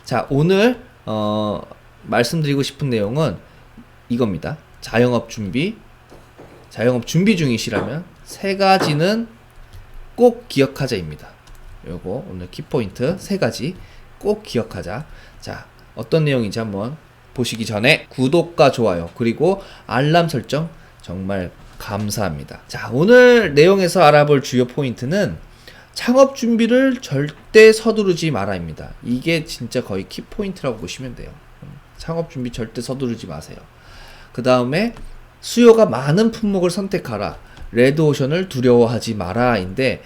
자, 오늘 말씀드리고 싶은 내용은 이겁니다. 자영업 준비 중이시라면 세 가지는 꼭 기억하자입니다. 요거 오늘 키포인트 세 가지 꼭 기억하자. 자, 어떤 내용인지 한번 보시기 전에 구독과 좋아요 그리고 알람 설정 정말 감사합니다. 자, 오늘 내용에서 알아볼 주요 포인트는 창업 준비를 절대 서두르지 마라입니다. 이게 진짜 거의 키포인트라고 보시면 돼요. 창업 준비 절대 서두르지 마세요. 그 다음에 수요가 많은 품목을 선택하라. 레드오션을 두려워하지 마라인데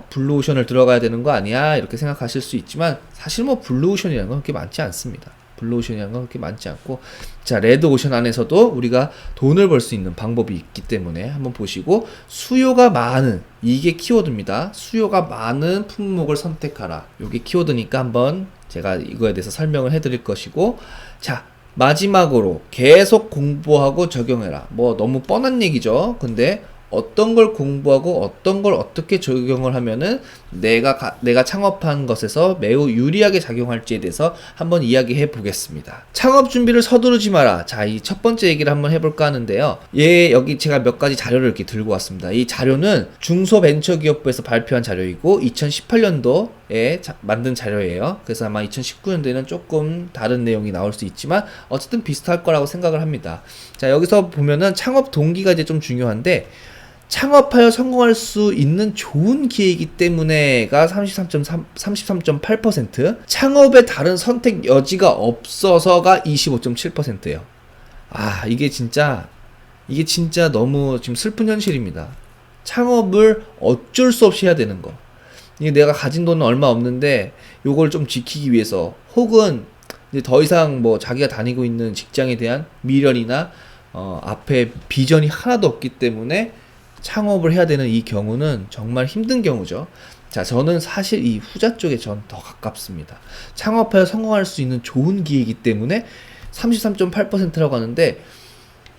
블루오션을 들어가야 되는 거 아니야? 이렇게 생각하실 수 있지만 사실 뭐 블루오션이라는 건 그렇게 많지 않습니다. 블루오션이라는 건 그렇게 많지 않고, 자, 레드오션 안에서도 우리가 돈을 벌 수 있는 방법이 있기 때문에 한번 보시고, 수요가 많은, 이게 키워드입니다. 수요가 많은 품목을 선택하라. 이게 키워드니까 한번 제가 이거에 대해서 설명을 해드릴 것이고, 자, 마지막으로 계속 공부하고 적용해라. 뭐 너무 뻔한 얘기죠. 근데 어떤 걸 공부하고 어떤 걸 어떻게 적용을 하면은 내가 창업한 것에서 매우 유리하게 작용할지에 대해서 한번 이야기해 보겠습니다. 창업 준비를 서두르지 마라. 자, 이 첫 번째 얘기를 한번 해볼까 하는데요. 여기 제가 몇 가지 자료를 이렇게 들고 왔습니다. 이 자료는 중소벤처기업부에서 발표한 자료이고 2018년도에 만든 자료예요. 그래서 아마 2019년도에는 조금 다른 내용이 나올 수 있지만 어쨌든 비슷할 거라고 생각을 합니다. 자, 여기서 보면은 창업 동기가 이제 좀 중요한데, 창업하여 성공할 수 있는 좋은 기회이기 때문에가 33.8%, 창업의 다른 선택 여지가 없어서가 25.7%예요. 아, 이게 진짜 너무 지금 슬픈 현실입니다. 창업을 어쩔 수 없이 해야 되는 거. 이게 내가 가진 돈은 얼마 없는데 요걸 좀 지키기 위해서, 혹은 이제 더 이상 뭐 자기가 다니고 있는 직장에 대한 미련이나 앞에 비전이 하나도 없기 때문에 창업을 해야 되는 이 경우는 정말 힘든 경우죠. 자, 저는 사실 이 후자 쪽에 전 더 가깝습니다. 창업하여 성공할 수 있는 좋은 기회이기 때문에 33.8%라고 하는데,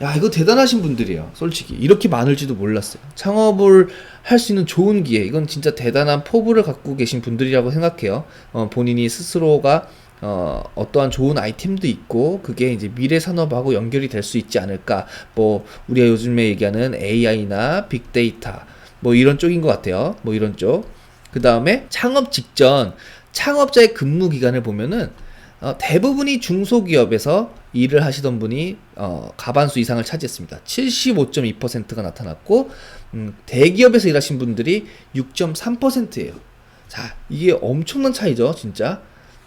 야, 이거 대단하신 분들이에요. 솔직히 이렇게 많을지도 몰랐어요. 창업을 할 수 있는 좋은 기회, 이건 진짜 대단한 포부를 갖고 계신 분들이라고 생각해요. 본인이 스스로가 어떠한 좋은 아이템도 있고 그게 이제 미래 산업하고 연결이 될 수 있지 않을까. 뭐 우리가 요즘에 얘기하는 AI나 빅데이터 뭐 이런 쪽인 것 같아요. 뭐 이런 쪽. 그 다음에 창업 직전 창업자의 근무 기간을 보면은 대부분이 중소기업에서 일을 하시던 분이 과반수 이상을 차지했습니다. 75.2%가 나타났고, 대기업에서 일하신 분들이 6.3%예요. 자, 이게 엄청난 차이죠, 진짜.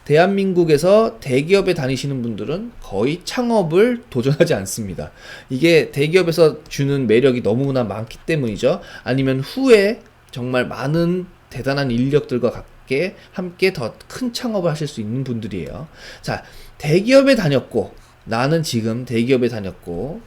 대한민국에서 대기업에 다니시는 분들은 거의 창업을 도전하지 않습니다. 이게 대기업에서 주는 매력이 너무나 많기 때문이죠. 아니면 후에 정말 많은 대단한 인력들과 함께 더 큰 창업을 하실 수 있는 분들이에요. 자, 대기업에 다녔고, 나는 지금 대기업에 다녔고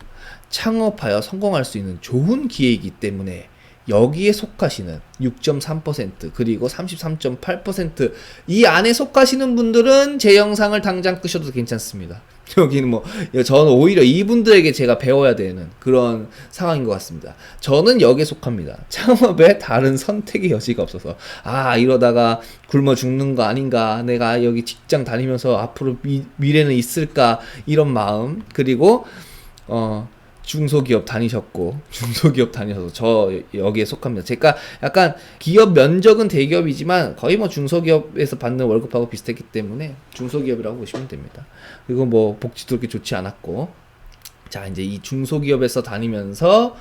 창업하여 성공할 수 있는 좋은 기회이기 때문에 여기에 속하시는 6.3% 그리고 33.8% 이 안에 속하시는 분들은 제 영상을 당장 끄셔도 괜찮습니다. 여기는 뭐 저는 오히려 이분들에게 제가 배워야 되는 그런 상황인 것 같습니다. 저는 여기에 속합니다. 창업에 다른 선택의 여지가 없어서 이러다가 굶어 죽는 거 아닌가, 내가 여기 직장 다니면서 앞으로 미래는 있을까, 이런 마음. 그리고 중소기업 다니셔서 저 여기에 속합니다. 제가 약간 기업 면적은 대기업이지만 거의 뭐 중소기업에서 받는 월급하고 비슷했기 때문에 중소기업이라고 보시면 됩니다. 그리고 뭐 복지도 그렇게 좋지 않았고. 자, 이제 이 중소기업에서 다니면서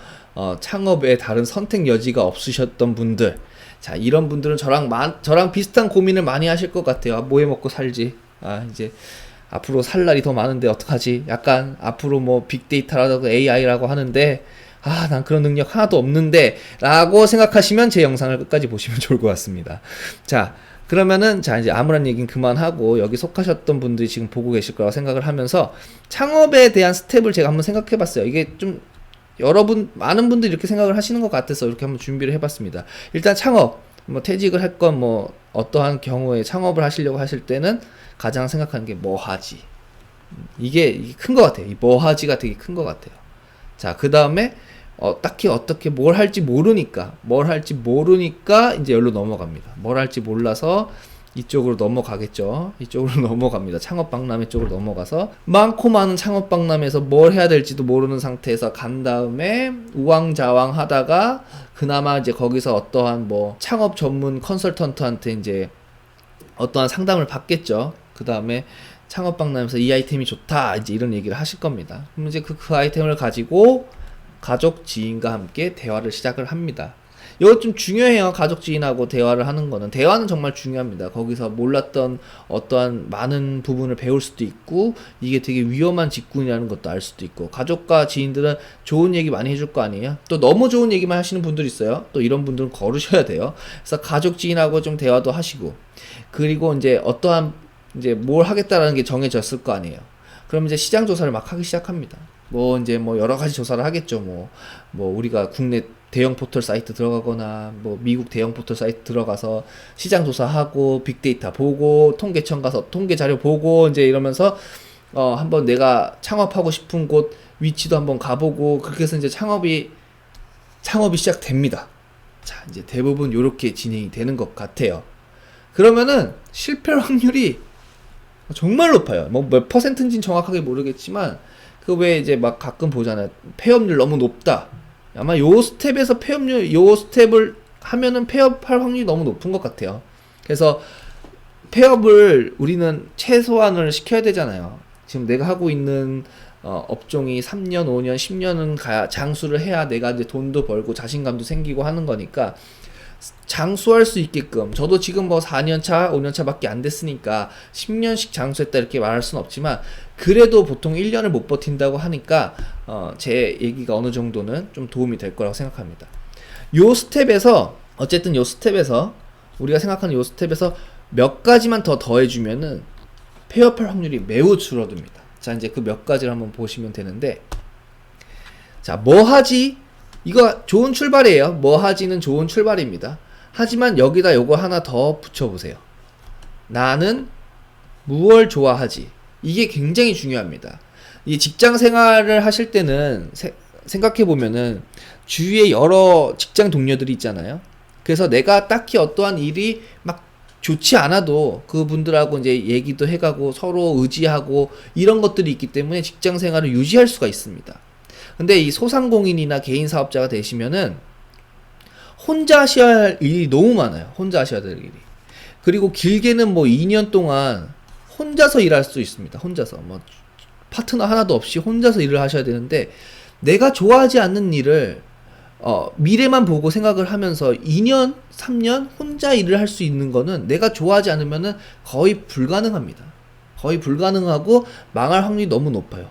창업에 다른 선택 여지가 없으셨던 분들, 자, 이런 분들은 저랑 비슷한 고민을 많이 하실 것 같아요. 뭐 해 먹고 살지? 이제 앞으로 살 날이 더 많은데 어떡하지? 약간 앞으로 뭐 빅데이터라고 AI라고 하는데 난 그런 능력 하나도 없는데 라고 생각하시면 제 영상을 끝까지 보시면 좋을 것 같습니다. 자, 그러면은 이제 아무런 얘기는 그만하고, 여기 속하셨던 분들이 지금 보고 계실 거라고 생각을 하면서 창업에 대한 스텝을 제가 한번 생각해 봤어요. 이게 좀 많은 분들이 이렇게 생각을 하시는 것 같아서 이렇게 한번 준비를 해봤습니다. 일단 창업, 뭐 퇴직을 할 건 뭐 어떠한 경우에 창업을 하시려고 하실 때는 가장 생각하는 게 뭐 하지? 이게 큰 것 같아요. 이 뭐 하지가 되게 큰 것 같아요. 자, 그 다음에 딱히 어떻게 뭘 할지 모르니까 이제 여기로 넘어갑니다. 뭘 할지 몰라서 이쪽으로 넘어가겠죠. 이쪽으로 넘어갑니다. 창업박람회 쪽으로 넘어가서 많고 많은 창업박람회에서 뭘 해야 될지도 모르는 상태에서 간 다음에 우왕좌왕 하다가 그나마 이제 거기서 어떠한 뭐 창업 전문 컨설턴트한테 이제 어떠한 상담을 받겠죠. 그 다음에 창업박람회에서 이 아이템이 좋다 이제 이런 얘기를 하실 겁니다. 그럼 이제 그 아이템을 가지고 가족 지인과 함께 대화를 시작을 합니다. 이거 좀 중요해요. 가족 지인하고 대화를 하는 거는. 대화는 정말 중요합니다. 거기서 몰랐던 어떠한 많은 부분을 배울 수도 있고, 이게 되게 위험한 직군이라는 것도 알 수도 있고, 가족과 지인들은 좋은 얘기 많이 해줄 거 아니에요? 또 너무 좋은 얘기만 하시는 분들 있어요. 또 이런 분들은 거르셔야 돼요. 그래서 가족 지인하고 좀 대화도 하시고, 그리고 이제 어떠한 이제 뭘 하겠다라는 게 정해졌을 거 아니에요. 그럼 이제 시장 조사를 막 하기 시작합니다. 뭐 이제 뭐 여러 가지 조사를 하겠죠. 뭐 우리가 국내 대형 포털 사이트 들어가거나 뭐 미국 대형 포털 사이트 들어가서 시장 조사하고 빅데이터 보고 통계청 가서 통계 자료 보고 이제 이러면서 한번 내가 창업하고 싶은 곳 위치도 한번 가보고 그렇게 해서 이제 창업이 시작됩니다. 자, 이제 대부분 요렇게 진행이 되는 것 같아요. 그러면은 실패 확률이 정말 높아요. 뭐 몇 퍼센트인지는 정확하게 모르겠지만 그 왜 이제 막 가끔 보잖아요. 폐업률 너무 높다. 아마 요 스텝에서 요 스텝을 하면은 폐업할 확률이 너무 높은 것 같아요. 그래서 폐업을 우리는 최소한을 시켜야 되잖아요. 지금 내가 하고 있는 업종이 3년, 5년, 10년은 장수를 해야 내가 이제 돈도 벌고 자신감도 생기고 하는 거니까 장수할 수 있게끔, 저도 지금 뭐 4년차, 5년차 밖에 안 됐으니까 10년씩 장수했다 이렇게 말할 수는 없지만 그래도 보통 1년을 못 버틴다고 하니까 제 얘기가 어느 정도는 좀 도움이 될 거라고 생각합니다. 요 스텝에서 어쨌든 요 스텝에서 우리가 생각하는 요 스텝에서 몇 가지만 더 더해주면은 폐업할 확률이 매우 줄어듭니다. 자, 이제 그 몇 가지를 한번 보시면 되는데, 자, 뭐 하지? 이거 좋은 출발이에요. 뭐 하지는 좋은 출발입니다. 하지만 여기다 요거 하나 더 붙여보세요. 나는 무얼 좋아하지? 이게 굉장히 중요합니다. 이 직장 생활을 하실 때는 생각해보면은 주위에 여러 직장 동료들이 있잖아요. 그래서 내가 딱히 어떠한 일이 막 좋지 않아도 그분들하고 이제 얘기도 해가고 서로 의지하고 이런 것들이 있기 때문에 직장 생활을 유지할 수가 있습니다. 근데 이 소상공인이나 개인 사업자가 되시면은 혼자 하셔야 할 일이 너무 많아요. 혼자 하셔야 될 일이. 그리고 길게는 뭐 2년 동안 혼자서 일할 수 있습니다. 혼자서 뭐 파트너 하나도 없이 혼자서 일을 하셔야 되는데, 내가 좋아하지 않는 일을 미래만 보고 생각을 하면서 2년, 3년 혼자 일을 할 수 있는 거는 내가 좋아하지 않으면은 거의 불가능합니다. 거의 불가능하고 망할 확률이 너무 높아요.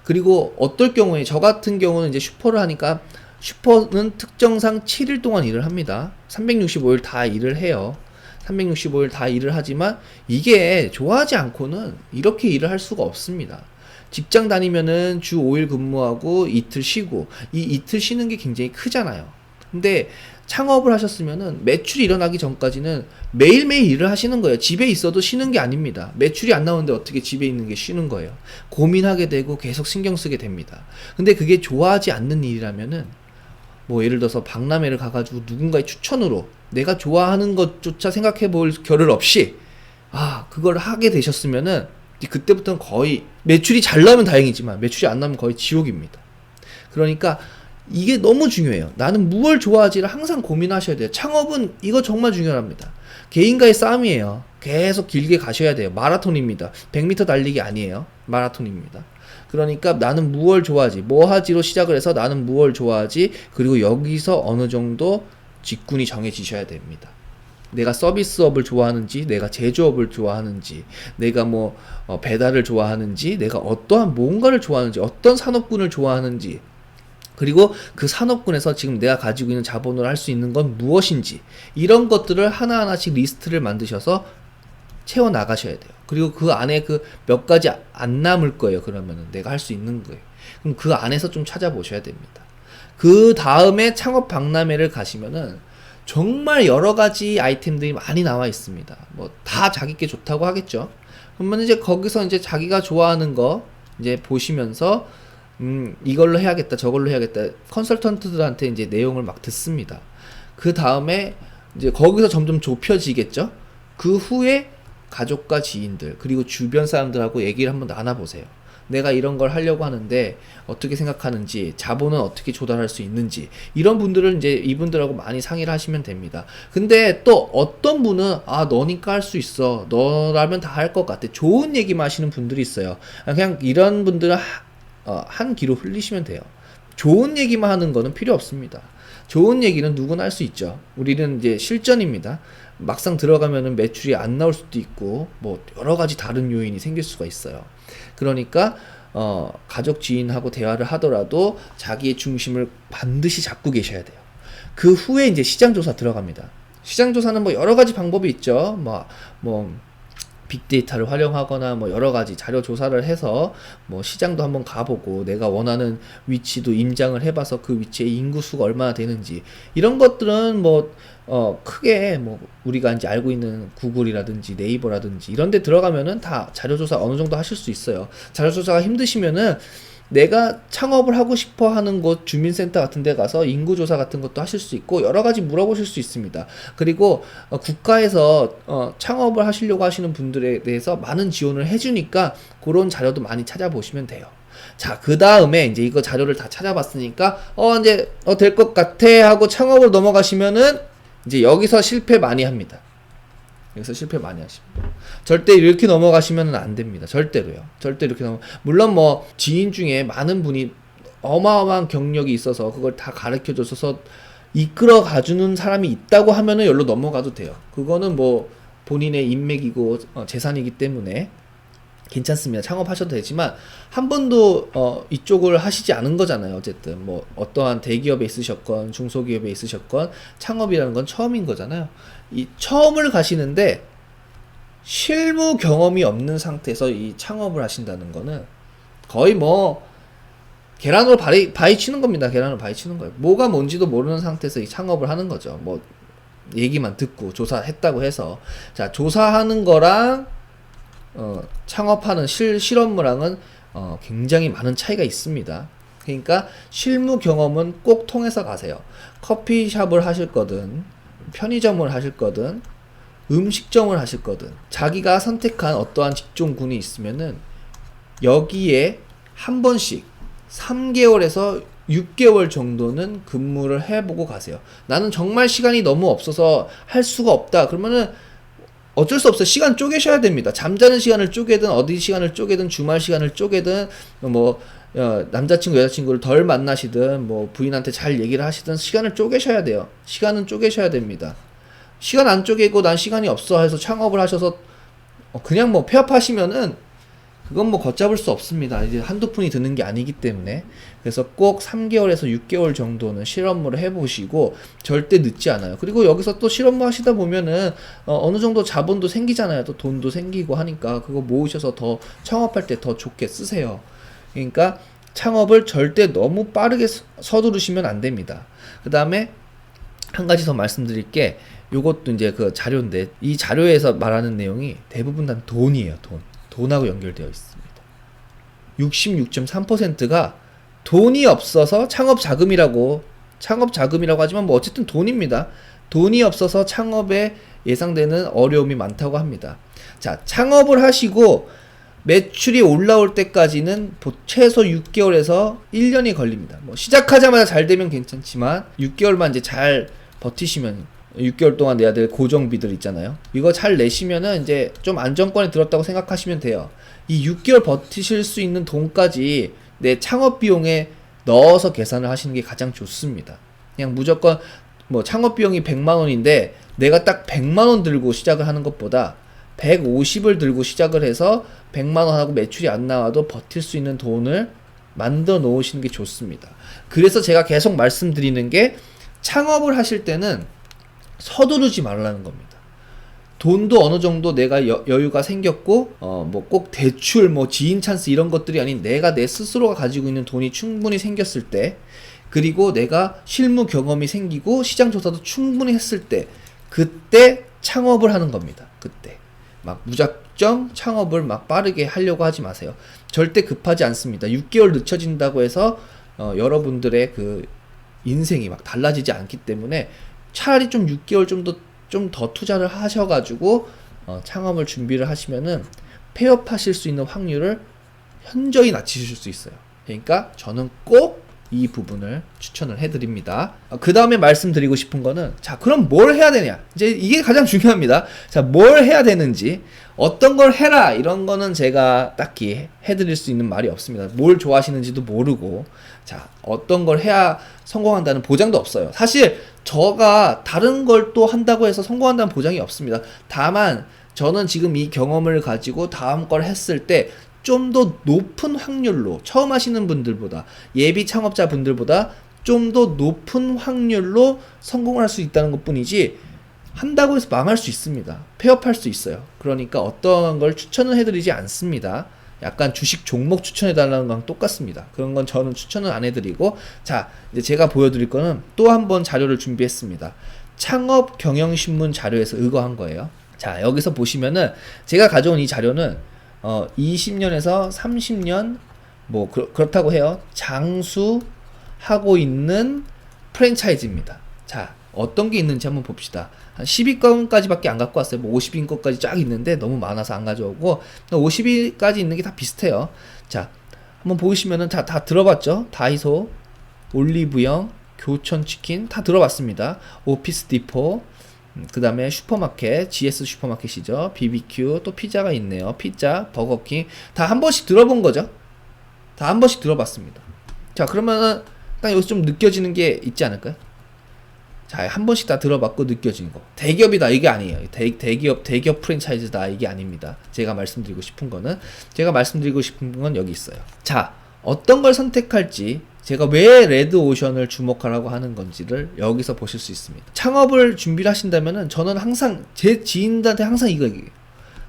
그리고 어떨 경우에 저 같은 경우는 이제 슈퍼를 하니까 슈퍼는 특정상 7일 동안 일을 합니다. 365일 다 일을 해요. 365일 다 일을 하지만 이게 좋아하지 않고는 이렇게 일을 할 수가 없습니다. 직장 다니면은 주 5일 근무하고 이틀 쉬고, 이 이틀 쉬는 게 굉장히 크잖아요. 근데 창업을 하셨으면은 매출이 일어나기 전까지는 매일매일 일을 하시는 거예요. 집에 있어도 쉬는 게 아닙니다. 매출이 안 나오는데 어떻게 집에 있는 게 쉬는 거예요. 고민하게 되고 계속 신경 쓰게 됩니다. 근데 그게 좋아하지 않는 일이라면은 뭐 예를 들어서 박람회를 가가지고 누군가의 추천으로 내가 좋아하는 것조차 생각해 볼 겨를 없이 그걸 하게 되셨으면은 그때부터는 거의 매출이 잘 나오면 다행이지만 매출이 안 나오면 거의 지옥입니다. 그러니까 이게 너무 중요해요. 나는 무엇을 좋아하지를 항상 고민하셔야 돼요. 창업은 이거 정말 중요합니다. 개인과의 싸움이에요. 계속 길게 가셔야 돼요. 마라톤입니다. 100m 달리기 아니에요. 마라톤입니다. 그러니까 나는 무엇을 좋아하지, 뭐 하지로 시작을 해서 나는 무엇을 좋아하지, 그리고 여기서 어느 정도 직군이 정해지셔야 됩니다. 내가 서비스업을 좋아하는지, 내가 제조업을 좋아하는지, 내가 뭐 배달을 좋아하는지, 내가 어떠한 뭔가를 좋아하는지, 어떤 산업군을 좋아하는지, 그리고 그 산업군에서 지금 내가 가지고 있는 자본으로 할 수 있는 건 무엇인지, 이런 것들을 하나하나씩 리스트를 만드셔서 채워 나가셔야 돼요. 그리고 그 안에 그 몇 가지 안 남을 거예요. 그러면은 내가 할 수 있는 거예요. 그럼 그 안에서 좀 찾아보셔야 됩니다. 그 다음에 창업 박람회를 가시면은 정말 여러 가지 아이템들이 많이 나와 있습니다. 뭐 다 자기께 좋다고 하겠죠. 그러면 이제 거기서 이제 자기가 좋아하는 거 이제 보시면서 이걸로 해야겠다, 저걸로 해야겠다. 컨설턴트들한테 이제 내용을 막 듣습니다. 그 다음에 이제 거기서 점점 좁혀지겠죠. 그 후에 가족과 지인들 그리고 주변 사람들하고 얘기를 한번 나눠보세요. 내가 이런 걸 하려고 하는데 어떻게 생각하는지, 자본은 어떻게 조달할 수 있는지, 이런 분들은 이제 이분들하고 많이 상의를 하시면 됩니다. 근데 또 어떤 분은 너니까 할 수 있어, 너라면 다 할 것 같아, 좋은 얘기만 하시는 분들이 있어요. 그냥 이런 분들은 한 귀로 흘리시면 돼요. 좋은 얘기만 하는 거는 필요 없습니다. 좋은 얘기는 누구나 할 수 있죠. 우리는 이제 실전입니다. 막상 들어가면은 매출이 안 나올 수도 있고 뭐 여러 가지 다른 요인이 생길 수가 있어요. 그러니까 가족 지인하고 대화를 하더라도 자기의 중심을 반드시 잡고 계셔야 돼요. 그 후에 이제 시장 조사 들어갑니다. 시장 조사는 뭐 여러 가지 방법이 있죠. 뭐 빅데이터를 활용하거나 뭐 여러 가지 자료 조사를 해서 뭐 시장도 한번 가보고 내가 원하는 위치도 임장을 해봐서 그 위치의 인구수가 얼마나 되는지, 이런 것들은 뭐 크게 뭐 우리가 이제 알고 있는 구글이라든지 네이버라든지 이런 데 들어가면은 다 자료 조사 어느 정도 하실 수 있어요. 자료 조사가 힘드시면은 내가 창업을 하고 싶어 하는 곳 주민센터 같은 데 가서 인구조사 같은 것도 하실 수 있고 여러 가지 물어보실 수 있습니다. 그리고 국가에서 창업을 하시려고 하시는 분들에 대해서 많은 지원을 해주니까 그런 자료도 많이 찾아보시면 돼요. 자, 그 다음에 이제 이거 자료를 다 찾아봤으니까 이제 될 것 같아 하고 창업을 넘어가시면은 이제 여기서 실패 많이 합니다. 여기서 실패 많이 하십니다. 절대 이렇게 넘어가시면 안 됩니다. 절대로요. 절대 이렇게 물론 뭐 지인 중에 많은 분이 어마어마한 경력이 있어서 그걸 다 가르쳐 줘서 이끌어 가주는 사람이 있다고 하면은 여기로 넘어가도 돼요. 그거는 뭐 본인의 인맥이고 재산이기 때문에 괜찮습니다. 창업하셔도 되지만 한 번도 이쪽을 하시지 않은 거잖아요. 어쨌든 뭐 어떠한 대기업에 있으셨건 중소기업에 있으셨건 창업이라는 건 처음인 거잖아요. 이 처음을 가시는데 실무 경험이 없는 상태에서 이 창업을 하신다는 거는 거의 뭐 계란으로 바위 치는 겁니다. 계란으로 바위 치는 거예요. 뭐가 뭔지도 모르는 상태에서 이 창업을 하는 거죠. 뭐 얘기만 듣고 조사했다고 해서. 자, 조사하는 거랑 창업하는 실업무랑은 굉장히 많은 차이가 있습니다. 그러니까 실무 경험은 꼭 통해서 가세요. 커피숍을 하실 거든 편의점을 하실 거든 음식점을 하실 거든 자기가 선택한 어떠한 직종군이 있으면은 여기에 한 번씩 3개월에서 6개월 정도는 근무를 해보고 가세요. 나는 정말 시간이 너무 없어서 할 수가 없다 그러면은 어쩔 수 없어요. 시간 쪼개셔야 됩니다. 잠자는 시간을 쪼개든 어디 시간을 쪼개든 주말 시간을 쪼개든 뭐 남자친구 여자친구를 덜 만나시든 뭐 부인한테 잘 얘기를 하시든 시간을 쪼개셔야 돼요. 시간은 쪼개셔야 됩니다. 시간 안 쪼개고 난 시간이 없어 해서 창업을 하셔서 그냥 뭐 폐업하시면은 그건 뭐 걷잡을 수 없습니다. 이제 한두 푼이 드는 게 아니기 때문에. 그래서 꼭 3개월에서 6개월 정도는 실업무를 해보시고 절대 늦지 않아요. 그리고 여기서 또 실업무 하시다 보면은 어느 정도 자본도 생기잖아요. 또 돈도 생기고 하니까 그거 모으셔서 더 창업할 때 더 좋게 쓰세요. 그러니까 창업을 절대 너무 빠르게 서두르시면 안 됩니다. 그 다음에 한 가지 더 말씀드릴 게 요것도 이제 그 자료인데 이 자료에서 말하는 내용이 대부분 다 돈이에요. 돈하고 연결되어 있습니다. 66.3%가 돈이 없어서 창업 자금이라고 하지만 뭐 어쨌든 돈입니다. 돈이 없어서 창업에 예상되는 어려움이 많다고 합니다. 자, 창업을 하시고 매출이 올라올 때까지는 최소 6개월에서 1년이 걸립니다. 뭐 시작하자마자 잘 되면 괜찮지만 6개월만 이제 잘 버티시면 6개월 동안 내야 될 고정비들 있잖아요. 이거 잘 내시면은 이제 좀 안정권에 들었다고 생각하시면 돼요. 이 6개월 버티실 수 있는 돈까지 내 창업 비용에 넣어서 계산을 하시는 게 가장 좋습니다. 그냥 무조건 뭐 창업 비용이 100만 원인데 내가 딱 100만 원 들고 시작을 하는 것보다 150을 들고 시작을 해서 100만 원 하고 매출이 안 나와도 버틸 수 있는 돈을 만들어 놓으시는 게 좋습니다. 그래서 제가 계속 말씀드리는 게 창업을 하실 때는 서두르지 말라는 겁니다. 돈도 어느 정도 내가 여유가 생겼고 뭐 꼭 대출 뭐 지인 찬스 이런 것들이 아닌 내가 내 스스로가 가지고 있는 돈이 충분히 생겼을 때, 그리고 내가 실무 경험이 생기고 시장 조사도 충분히 했을 때, 그때 창업을 하는 겁니다. 그때 막 무작정 창업을 막 빠르게 하려고 하지 마세요. 절대 급하지 않습니다. 6개월 늦춰진다고 해서 여러분들의 그 인생이 막 달라지지 않기 때문에 차라리 좀 6개월 좀 더 투자를 하셔가지고 창업을 준비를 하시면은 폐업하실 수 있는 확률을 현저히 낮추실 수 있어요. 그러니까 저는 꼭 이 부분을 추천을 해드립니다. 그 다음에 말씀드리고 싶은 거는, 자, 그럼 뭘 해야 되냐? 이제 이게 가장 중요합니다. 자, 뭘 해야 되는지, 어떤 걸 해라, 이런 거는 제가 딱히 해드릴 수 있는 말이 없습니다. 뭘 좋아하시는지도 모르고, 자, 어떤 걸 해야 성공한다는 보장도 없어요. 사실, 저가 다른 걸 또 한다고 해서 성공한다는 보장이 없습니다. 다만, 저는 지금 이 경험을 가지고 다음 걸 했을 때, 좀 더 높은 확률로, 처음 하시는 분들보다, 예비 창업자 분들보다 좀 더 높은 확률로 성공을 할 수 있다는 것 뿐이지, 한다고 해서 망할 수 있습니다. 폐업할 수 있어요. 그러니까 어떠한 걸 추천을 해드리지 않습니다. 약간 주식 종목 추천해달라는 거랑 똑같습니다. 그런 건 저는 추천을 안 해드리고, 자, 이제 제가 보여드릴 거는 또 한 번 자료를 준비했습니다. 창업 경영신문 자료에서 의거한 거예요. 자, 여기서 보시면은 제가 가져온 이 자료는 20년에서 30년 뭐 그렇다고 해요. 장수하고 있는 프랜차이즈입니다. 자, 어떤 게 있는지 한번 봅시다. 한 10위권까지밖에 안 갖고 왔어요. 뭐 50위권까지 쫙 있는데 너무 많아서 안 가져오고 50위까지 있는 게 다 비슷해요. 자, 한번 보시면은 다 들어봤죠? 다이소, 올리브영, 교촌치킨 다 들어봤습니다. 오피스 디포, 그 다음에 슈퍼마켓, GS 슈퍼마켓이죠. BBQ, 또 피자가 있네요. 피자, 버거킹. 다 한 번씩 들어본 거죠? 다 한 번씩 들어봤습니다. 자, 그러면은 딱 여기서 좀 느껴지는 게 있지 않을까요? 자, 한 번씩 다 들어봤고 느껴지는 거. 대기업이다, 이게 아니에요. 대기업 프랜차이즈다, 이게 아닙니다. 제가 말씀드리고 싶은 거는 여기 있어요. 자, 어떤 걸 선택할지, 제가 왜 레드오션을 주목하라고 하는 건지를 여기서 보실 수 있습니다. 창업을 준비를 하신다면은 저는 항상 제 지인들한테 항상 이거 얘기해요.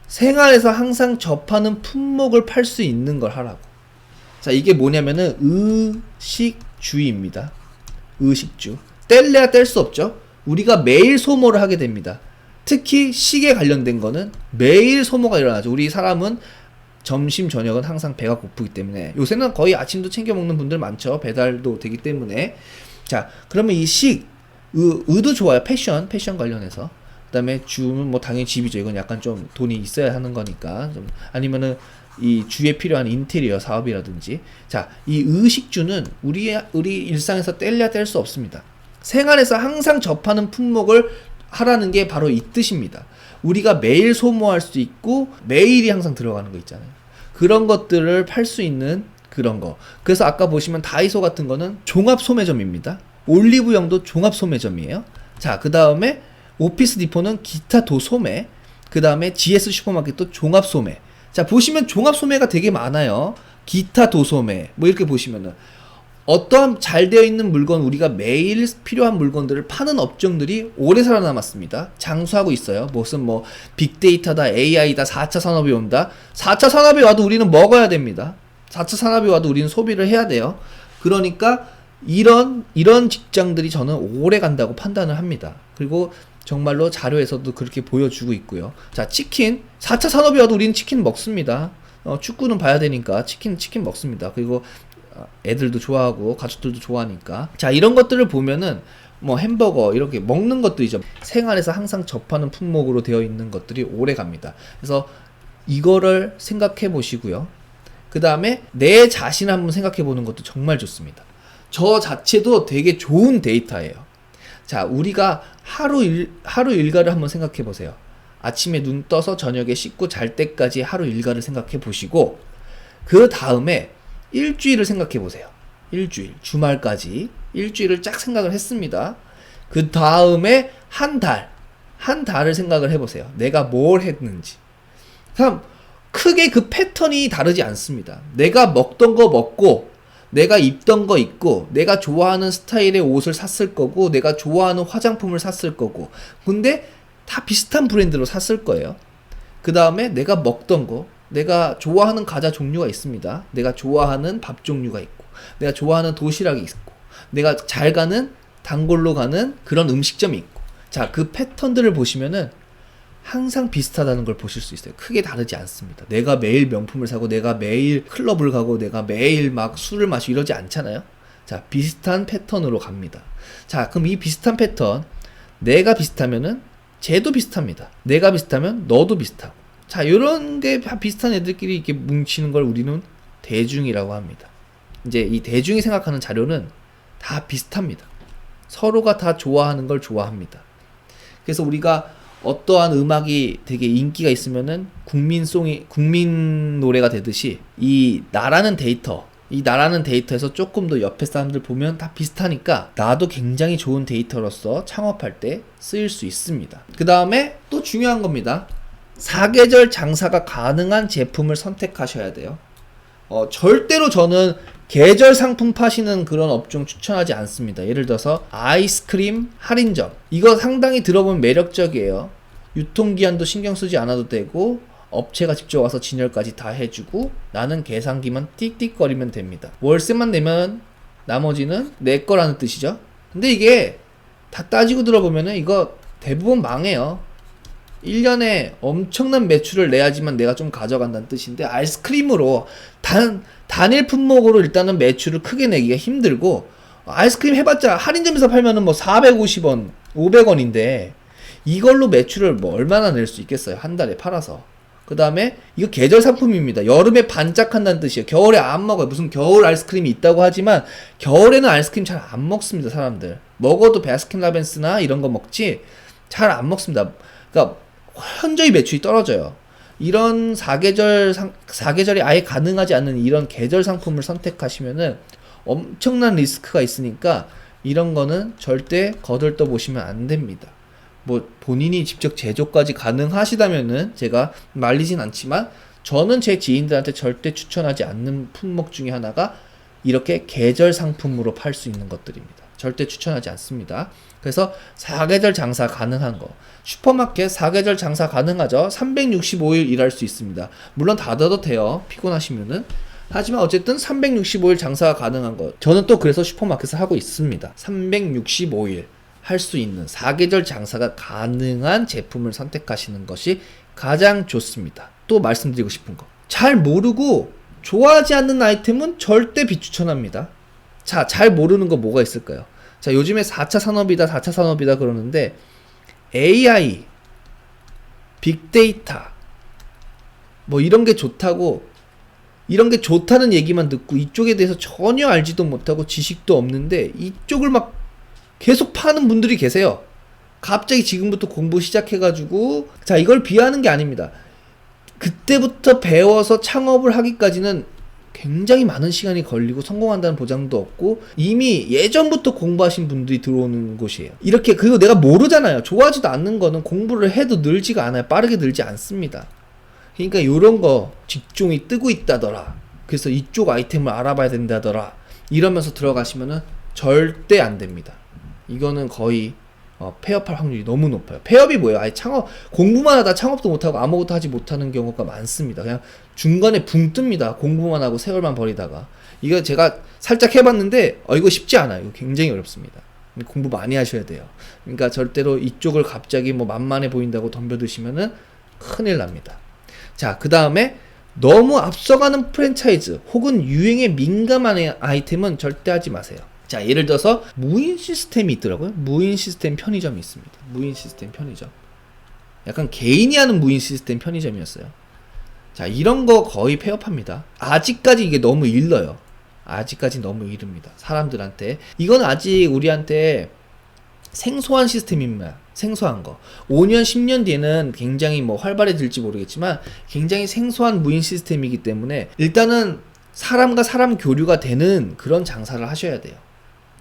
생활에서 항상 접하는 품목을 팔 수 있는 걸 하라고. 자, 이게 뭐냐면은 의식주입니다. 의식주. 뗄래야 뗄 수 없죠. 우리가 매일 소모를 하게 됩니다. 특히 식에 관련된 거는 매일 소모가 일어나죠. 우리 사람은 점심 저녁은 항상 배가 고프기 때문에, 요새는 거의 아침도 챙겨 먹는 분들 많죠. 배달도 되기 때문에. 자, 그러면 이 의도 좋아요. 패션 관련해서. 그 다음에 주는 뭐 당연히 집이죠. 이건 약간 좀 돈이 있어야 하는 거니까. 좀 아니면은 이 주에 필요한 인테리어 사업이라든지. 자, 이 의식주는 우리 일상에서 뗄래야 뗄 수 없습니다. 생활에서 항상 접하는 품목을 하라는 게 바로 이 뜻입니다. 우리가 매일 소모할 수 있고 매일이 항상 들어가는 거 있잖아요. 그런 것들을 팔 수 있는 그런 거. 그래서 아까 보시면 다이소 같은 거는 종합 소매점입니다. 올리브영도 종합 소매점이에요. 자, 그 다음에 오피스 디포는 기타 도소매, 그 다음에 GS 슈퍼마켓도 종합 소매. 자, 보시면 종합 소매가 되게 많아요. 기타 도소매 뭐 이렇게 보시면은 어떠한 잘 되어 있는 물건, 우리가 매일 필요한 물건들을 파는 업종들이 오래 살아남았습니다. 장수하고 있어요. 무슨 뭐 빅데이터다, AI다, 4차 산업이 온다. 4차 산업이 와도 우리는 먹어야 됩니다. 4차 산업이 와도 우리는 소비를 해야 돼요. 그러니까 이런 직장들이 저는 오래 간다고 판단을 합니다. 그리고 정말로 자료에서도 그렇게 보여주고 있고요. 자, 치킨. 4차 산업이 와도 우리는 치킨 먹습니다. 축구는 봐야 되니까 치킨 먹습니다. 그리고 애들도 좋아하고 가족들도 좋아하니까. 자, 이런 것들을 보면은 뭐 햄버거 이렇게 먹는 것들이죠. 생활에서 항상 접하는 품목으로 되어 있는 것들이 오래 갑니다. 그래서 이거를 생각해 보시고요. 그 다음에 내 자신을 한번 생각해 보는 것도 정말 좋습니다. 저 자체도 되게 좋은 데이터예요. 자, 우리가 하루 일과를 한번 생각해 보세요. 아침에 눈 떠서 저녁에 씻고 잘 때까지 하루 일과를 생각해 보시고, 그 다음에 일주일을 생각해 보세요. 일주일, 주말까지 일주일을 쫙 생각을 했습니다. 그 다음에 한 달을 생각을 해보세요. 내가 뭘 했는지. 참 크게 그 패턴이 다르지 않습니다. 내가 먹던 거 먹고, 내가 입던 거 입고, 내가 좋아하는 스타일의 옷을 샀을 거고, 내가 좋아하는 화장품을 샀을 거고, 근데 다 비슷한 브랜드로 샀을 거예요. 그 다음에 내가 먹던 거, 내가 좋아하는 과자 종류가 있습니다. 내가 좋아하는 밥 종류가 있고, 내가 좋아하는 도시락이 있고, 내가 잘 가는 단골로 가는 그런 음식점이 있고. 자, 그 패턴들을 보시면은 항상 비슷하다는 걸 보실 수 있어요. 크게 다르지 않습니다. 내가 매일 명품을 사고, 내가 매일 클럽을 가고, 내가 매일 막 술을 마시고 이러지 않잖아요. 자, 비슷한 패턴으로 갑니다. 자, 그럼 이 비슷한 패턴, 내가 비슷하면은 쟤도 비슷합니다. 내가 비슷하면 너도 비슷하고. 자, 요런 게 다 비슷한 애들끼리 이렇게 뭉치는 걸 우리는 대중이라고 합니다. 이제 이 대중이 생각하는 자료는 다 비슷합니다. 서로가 다 좋아하는 걸 좋아합니다. 그래서 우리가 어떠한 음악이 되게 인기가 있으면은 국민 노래가 되듯이 이 나라는 데이터에서 조금 더 옆에 사람들 보면 다 비슷하니까 나도 굉장히 좋은 데이터로서 창업할 때 쓰일 수 있습니다. 그 다음에 또 중요한 겁니다. 사계절 장사가 가능한 제품을 선택하셔야 돼요. 절대로 저는 계절 상품 파시는 그런 업종 추천하지 않습니다. 예를 들어서 아이스크림 할인점, 이거 상당히 들어보면 매력적이에요. 유통기한도 신경 쓰지 않아도 되고 업체가 직접 와서 진열까지 다 해주고 나는 계산기만 띡띡거리면 됩니다. 월세만 내면 나머지는 내 거라는 뜻이죠. 근데 이게 다 따지고 들어보면은 이거 대부분 망해요. 1년에 엄청난 매출을 내야지만 내가 좀 가져간다는 뜻인데, 아이스크림으로 단일 품목으로 일단은 매출을 크게 내기가 힘들고, 아이스크림 해봤자 할인점에서 팔면은 뭐 450원, 500원인데 이걸로 매출을 뭐 얼마나 낼 수 있겠어요, 한 달에 팔아서. 그 다음에 이거 계절 상품입니다. 여름에 반짝한다는 뜻이에요. 겨울에 안 먹어요. 무슨 겨울 아이스크림이 있다고 하지만 겨울에는 아이스크림 잘 안 먹습니다, 사람들. 먹어도 바스킨라빈스나 이런 거 먹지 잘 안 먹습니다. 그러니까 현저히 매출이 떨어져요. 이런 사계절이 아예 가능하지 않는 이런 계절 상품을 선택하시면은 엄청난 리스크가 있으니까 이런 거는 절대 거들떠 보시면 안 됩니다. 뭐 본인이 직접 제조까지 가능하시다면은 제가 말리진 않지만 저는 제 지인들한테 절대 추천하지 않는 품목 중에 하나가 이렇게 계절 상품으로 팔 수 있는 것들입니다. 절대 추천하지 않습니다. 그래서 사계절 장사 가능한 거, 슈퍼마켓 사계절 장사 가능하죠. 365일 일할 수 있습니다. 물론 닫아도 돼요, 피곤하시면은. 하지만 어쨌든 365일 장사가 가능한 거, 저는 또 그래서 슈퍼마켓을 하고 있습니다. 365일 할 수 있는 사계절 장사가 가능한 제품을 선택하시는 것이 가장 좋습니다. 또 말씀드리고 싶은 거, 잘 모르고 좋아하지 않는 아이템은 절대 비추천합니다. 자, 잘 모르는 거 뭐가 있을까요? 자, 요즘에 4차 산업이다 그러는데 AI, 빅데이터 뭐 이런 게 좋다고, 이런 게 좋다는 얘기만 듣고 이쪽에 대해서 전혀 알지도 못하고 지식도 없는데 이쪽을 막 계속 파는 분들이 계세요. 갑자기 지금부터 공부 시작해가지고, 자, 이걸 비하하는 게 아닙니다. 그때부터 배워서 창업을 하기까지는 굉장히 많은 시간이 걸리고 성공한다는 보장도 없고 이미 예전부터 공부하신 분들이 들어오는 곳이에요. 이렇게, 그리고 내가 모르잖아요. 좋아하지도 않는 거는 공부를 해도 늘지가 않아요. 빠르게 늘지 않습니다. 그러니까 요런 거 직종이 뜨고 있다더라, 그래서 이쪽 아이템을 알아봐야 된다더라 이러면서 들어가시면은 절대 안 됩니다. 이거는 거의 폐업할 확률이 너무 높아요. 폐업이 뭐예요? 아예 공부만 하다 창업도 못하고 아무것도 하지 못하는 경우가 많습니다. 그냥 중간에 붕 뜹니다. 공부만 하고 세월만 버리다가. 이거 제가 살짝 해봤는데 이거 쉽지 않아요. 이거 굉장히 어렵습니다. 공부 많이 하셔야 돼요. 그러니까 절대로 이쪽을 갑자기 뭐 만만해 보인다고 덤벼드시면은 큰일 납니다. 자, 그 다음에 너무 앞서가는 프랜차이즈 혹은 유행에 민감한 아이템은 절대 하지 마세요. 자, 예를 들어서 무인 시스템이 있더라고요. 무인 시스템 편의점이 있습니다. 무인 시스템 편의점. 약간 개인이 하는 무인 시스템 편의점이었어요. 자, 이런 거 거의 폐업합니다. 아직까지 이게 너무 일러요. 아직까지 너무 이릅니다, 사람들한테. 이건 아직 우리한테 생소한 시스템입니다. 생소한 거. 5년, 10년 뒤에는 굉장히 뭐 활발해질지 모르겠지만 굉장히 생소한 무인 시스템이기 때문에 일단은 사람과 사람 교류가 되는 그런 장사를 하셔야 돼요,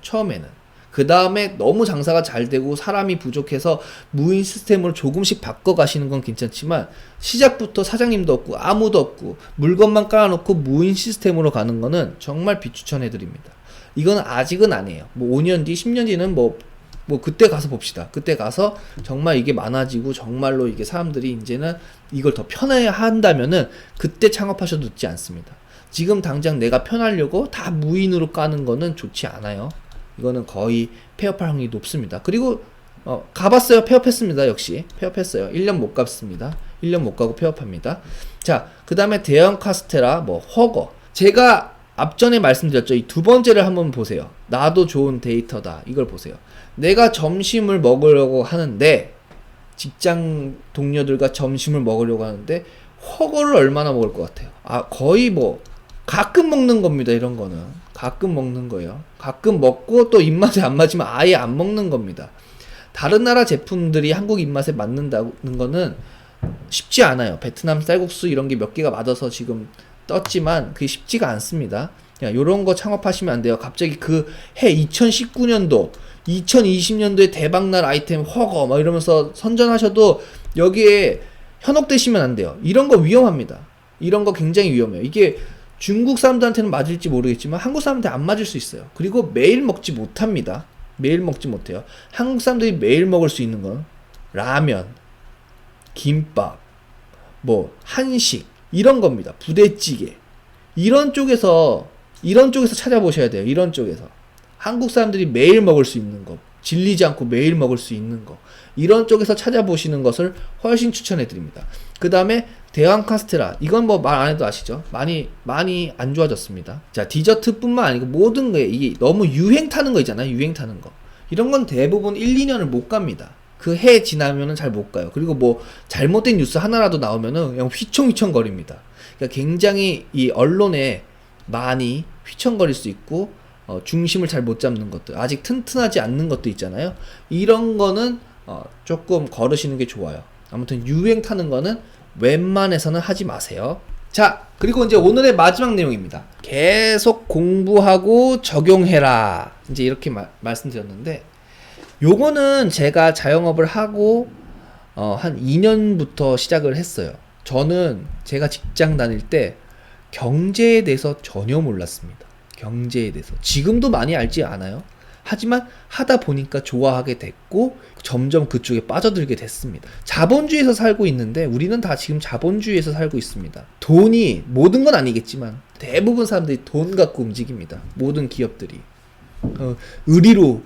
처음에는. 그 다음에 너무 장사가 잘 되고 사람이 부족해서 무인 시스템으로 조금씩 바꿔가시는 건 괜찮지만 시작부터 사장님도 없고 아무도 없고 물건만 깔아놓고 무인 시스템으로 가는 거는 정말 비추천해드립니다. 이건 아직은 아니에요. 뭐 5년 뒤, 10년 뒤는 뭐 그때 가서 봅시다. 그때 가서 정말 이게 많아지고 정말로 이게 사람들이 이제는 이걸 더 편해야 한다면은 그때 창업하셔도 늦지 않습니다. 지금 당장 내가 편하려고 다 무인으로 까는 거는 좋지 않아요. 이거는 거의 폐업할 확률이 높습니다. 그리고 가봤어요. 폐업했습니다. 역시 폐업했어요. 1년 못 갔습니다. 1년 못 가고 폐업합니다. 자, 그 다음에 대형 카스테라, 뭐 허거. 제가 앞전에 말씀드렸죠. 이 두 번째를 한번 보세요. 나도 좋은 데이터다. 이걸 보세요. 내가 점심을 먹으려고 하는데 직장 동료들과 점심을 먹으려고 하는데 허거를 얼마나 먹을 것 같아요? 거의 뭐 가끔 먹는 겁니다. 이런 거는 가끔 먹는 거예요. 가끔 먹고 또 입맛에 안 맞으면 아예 안 먹는 겁니다. 다른 나라 제품들이 한국 입맛에 맞는다는 거는 쉽지 않아요. 베트남 쌀국수 이런 게 몇 개가 맞아서 지금 떴지만 그게 쉽지가 않습니다. 요런 거 창업하시면 안 돼요. 갑자기 그 해 2019년도 2020년도에 대박날 아이템 허거 막 이러면서 선전하셔도 여기에 현혹되시면 안 돼요. 이런 거 위험합니다. 이런 거 굉장히 위험해요. 이게 중국 사람들한테는 맞을지 모르겠지만 한국 사람한테 안 맞을 수 있어요. 그리고 매일 먹지 못합니다. 매일 먹지 못해요. 한국 사람들이 매일 먹을 수 있는 건 라면, 김밥, 뭐 한식 이런 겁니다. 부대찌개 이런 쪽에서 찾아보셔야 돼요. 이런 쪽에서 한국 사람들이 매일 먹을 수 있는 거, 질리지 않고 매일 먹을 수 있는 거 이런 쪽에서 찾아보시는 것을 훨씬 추천해 드립니다. 그 다음에 대왕 카스테라 이건 뭐 말 안 해도 아시죠? 많이 안 좋아졌습니다. 자, 디저트뿐만 아니고 모든 게 이게 너무 유행 타는 거 있잖아요. 유행 타는 거 이런 건 대부분 1, 2년을 못 갑니다. 그 해 지나면은 잘 못 가요. 그리고 뭐 잘못된 뉴스 하나라도 나오면은 그냥 휘청휘청 거립니다. 그러니까 굉장히 이 언론에 많이 휘청거릴 수 있고 중심을 잘 못 잡는 것들, 아직 튼튼하지 않는 것도 있잖아요. 이런 거는 조금 거르시는 게 좋아요. 아무튼 유행 타는 거는 웬만해서는 하지 마세요. 자, 그리고 이제 오늘의 마지막 내용입니다. 계속 공부하고 적용해라. 이제 이렇게 말씀드렸는데, 요거는 제가 자영업을 하고 한 2년부터 시작을 했어요. 저는 제가 직장 다닐 때 경제에 대해서 전혀 몰랐습니다. 경제에 대해서. 지금도 많이 알지 않아요. 하지만 하다 보니까 좋아하게 됐고 점점 그쪽에 빠져들게 됐습니다. 자본주의에서 살고 있는데 우리는 다 지금 자본주의에서 살고 있습니다. 돈이 모든 건 아니겠지만 대부분 사람들이 돈 갖고 움직입니다. 모든 기업들이 의리로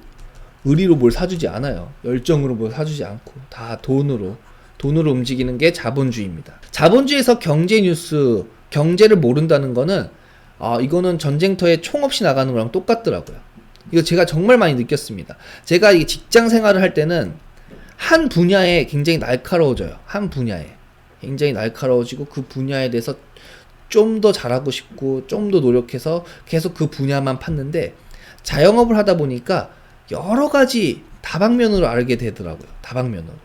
뭘 사주지 않아요. 열정으로 뭘 사주지 않고 다 돈으로 움직이는 게 자본주의입니다. 자본주의에서 경제 뉴스, 경제를 모른다는 거는 이거는 전쟁터에 총 없이 나가는 거랑 똑같더라고요. 이거 제가 정말 많이 느꼈습니다. 제가 이 직장 생활을 할 때는 한 분야에 굉장히 날카로워져요. 한 분야에 굉장히 날카로워지고 그 분야에 대해서 좀 더 잘하고 싶고 좀 더 노력해서 계속 그 분야만 팠는데 자영업을 하다 보니까 여러 가지 다방면으로 알게 되더라고요. 다방면으로.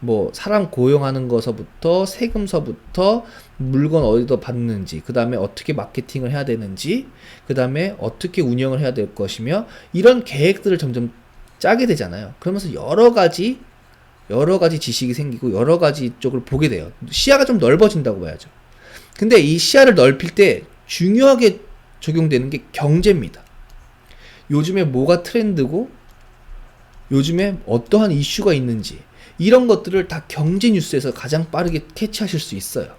뭐 사람 고용하는 거서부터 세금서부터 물건 어디서 받는지, 그 다음에 어떻게 마케팅을 해야 되는지, 그 다음에 어떻게 운영을 해야 될 것이며 이런 계획들을 점점 짜게 되잖아요. 그러면서 여러 가지 지식이 생기고 여러 가지 쪽을 보게 돼요. 시야가 좀 넓어진다고 봐야죠. 근데 이 시야를 넓힐 때 중요하게 적용되는 게 경제입니다. 요즘에 뭐가 트렌드고 요즘에 어떠한 이슈가 있는지 이런 것들을 다 경제 뉴스에서 가장 빠르게 캐치하실 수 있어요.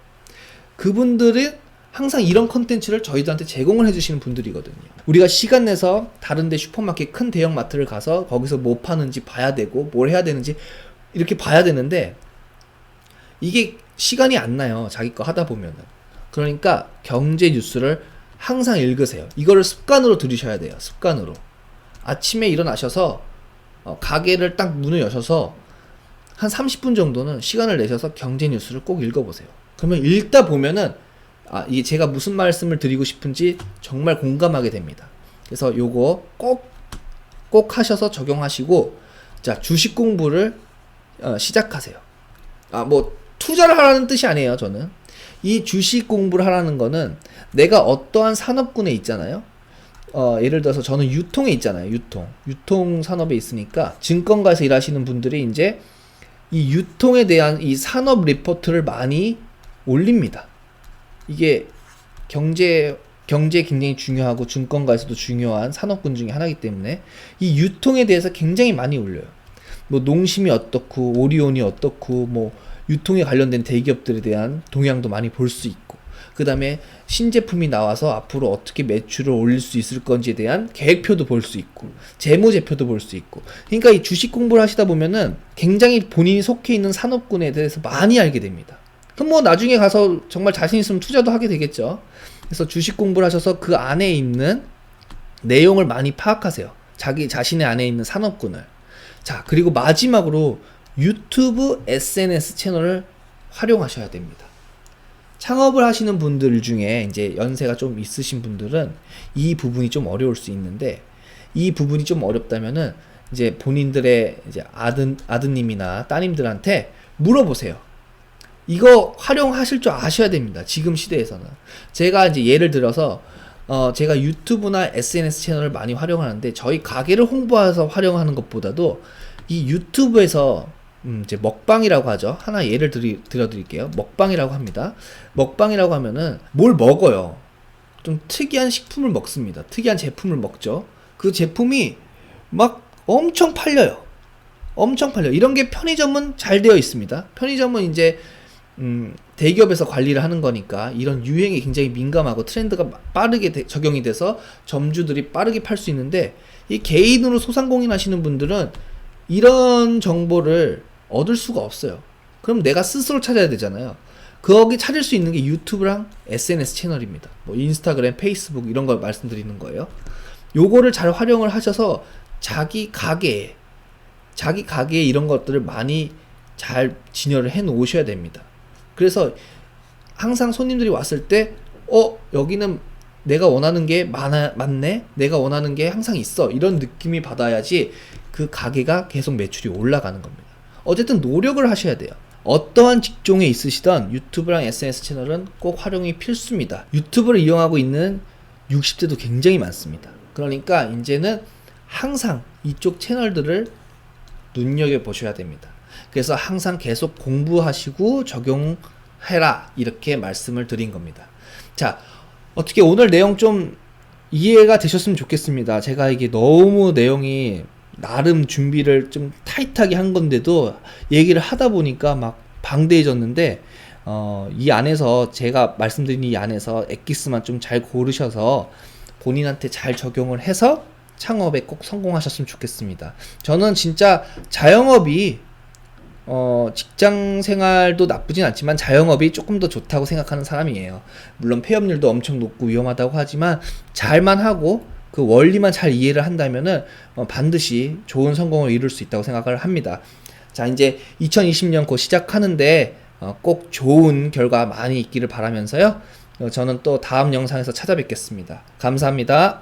그분들은 항상 이런 컨텐츠를 저희들한테 제공을 해주시는 분들이거든요. 우리가 시간 내서 다른데 슈퍼마켓 큰 대형 마트를 가서 거기서 뭐 파는지 봐야 되고 뭘 해야 되는지 이렇게 봐야 되는데 이게 시간이 안 나요. 자기 거 하다 보면은. 그러니까 경제 뉴스를 항상 읽으세요. 이거를 습관으로 들이셔야 돼요. 습관으로. 아침에 일어나셔서 가게를 딱 문을 여셔서 한 30분 정도는 시간을 내셔서 경제 뉴스를 꼭 읽어보세요. 그러면 읽다 보면은 이게 제가 무슨 말씀을 드리고 싶은지 정말 공감하게 됩니다. 그래서 요거 꼭 하셔서 적용하시고 자, 주식 공부를 시작하세요. 뭐 투자를 하라는 뜻이 아니에요. 저는 이 주식 공부를 하라는 거는 내가 어떠한 산업군에 있잖아요. 예를 들어서 저는 유통에 있잖아요. 유통 산업에 있으니까 증권가에서 일하시는 분들이 이제 이 유통에 대한 이 산업 리포트를 많이 올립니다. 이게 경제 굉장히 중요하고 증권가에서도 중요한 산업군 중에 하나이기 때문에 이 유통에 대해서 굉장히 많이 올려요. 뭐 농심이 어떻고 오리온이 어떻고 뭐 유통에 관련된 대기업들에 대한 동향도 많이 볼 수 있고 그 다음에 신제품이 나와서 앞으로 어떻게 매출을 올릴 수 있을 건지에 대한 계획표도 볼 수 있고 재무제표도 볼 수 있고 그러니까 이 주식 공부를 하시다 보면은 굉장히 본인이 속해 있는 산업군에 대해서 많이 알게 됩니다. 그럼 뭐 나중에 가서 정말 자신 있으면 투자도 하게 되겠죠. 그래서 주식 공부를 하셔서 그 안에 있는 내용을 많이 파악하세요. 자기 자신의 안에 있는 산업군을. 자, 그리고 마지막으로 유튜브 SNS 채널을 활용하셔야 됩니다. 창업을 하시는 분들 중에 이제 연세가 좀 있으신 분들은 이 부분이 좀 어려울 수 있는데, 이 부분이 좀 어렵다면은 이제 본인들의 이제 아드님이나 따님들한테 물어보세요. 이거 활용하실 줄 아셔야 됩니다. 지금 시대에서는. 제가 이제 예를 들어서 제가 유튜브나 SNS 채널을 많이 활용하는데, 저희 가게를 홍보해서 활용하는 것보다도 이 유튜브에서 이제 먹방이라고 하죠. 하나 예를 들어드릴게요. 먹방이라고 합니다. 먹방이라고 하면은 뭘 먹어요. 좀 특이한 식품을 먹습니다. 특이한 제품을 먹죠. 그 제품이 막 엄청 팔려요. 엄청 팔려요. 이런 게 편의점은 잘 되어 있습니다. 편의점은 이제 대기업에서 관리를 하는 거니까 이런 유행에 굉장히 민감하고 트렌드가 빠르게 적용이 돼서 점주들이 빠르게 팔 수 있는데, 이 개인으로 소상공인 하시는 분들은 이런 정보를 얻을 수가 없어요. 그럼 내가 스스로 찾아야 되잖아요. 거기 찾을 수 있는 게 유튜브랑 SNS 채널입니다. 뭐 인스타그램, 페이스북 이런 걸 말씀드리는 거예요. 요거를 잘 활용을 하셔서 자기 가게에 이런 것들을 많이 잘 진열을 해 놓으셔야 됩니다. 그래서 항상 손님들이 왔을 때 여기는 내가 원하는 게 많네? 내가 원하는 게 항상 있어. 이런 느낌이 받아야지 그 가게가 계속 매출이 올라가는 겁니다. 어쨌든 노력을 하셔야 돼요. 어떠한 직종에 있으시던 유튜브랑 SNS 채널은 꼭 활용이 필수입니다. 유튜브를 이용하고 있는 60대도 굉장히 많습니다. 그러니까 이제는 항상 이쪽 채널들을 눈여겨보셔야 됩니다. 그래서 항상 계속 공부하시고 적용해라, 이렇게 말씀을 드린 겁니다. 자, 어떻게 오늘 내용 좀 이해가 되셨으면 좋겠습니다. 제가 이게 너무 내용이 나름 준비를 좀 타이트하게 한 건데도 얘기를 하다 보니까 막 방대해졌는데, 이 안에서 제가 말씀드린 이 안에서 엑기스만 좀 잘 고르셔서 본인한테 잘 적용을 해서 창업에 꼭 성공하셨으면 좋겠습니다. 저는 진짜 자영업이 직장 생활도 나쁘진 않지만 자영업이 조금 더 좋다고 생각하는 사람이에요. 물론 폐업률도 엄청 높고 위험하다고 하지만 잘만 하고 그 원리만 잘 이해를 한다면은 반드시 좋은 성공을 이룰 수 있다고 생각을 합니다. 자, 이제 2020년 곧 시작하는데 꼭 좋은 결과 많이 있기를 바라면서요. 저는 또 다음 영상에서 찾아뵙겠습니다. 감사합니다.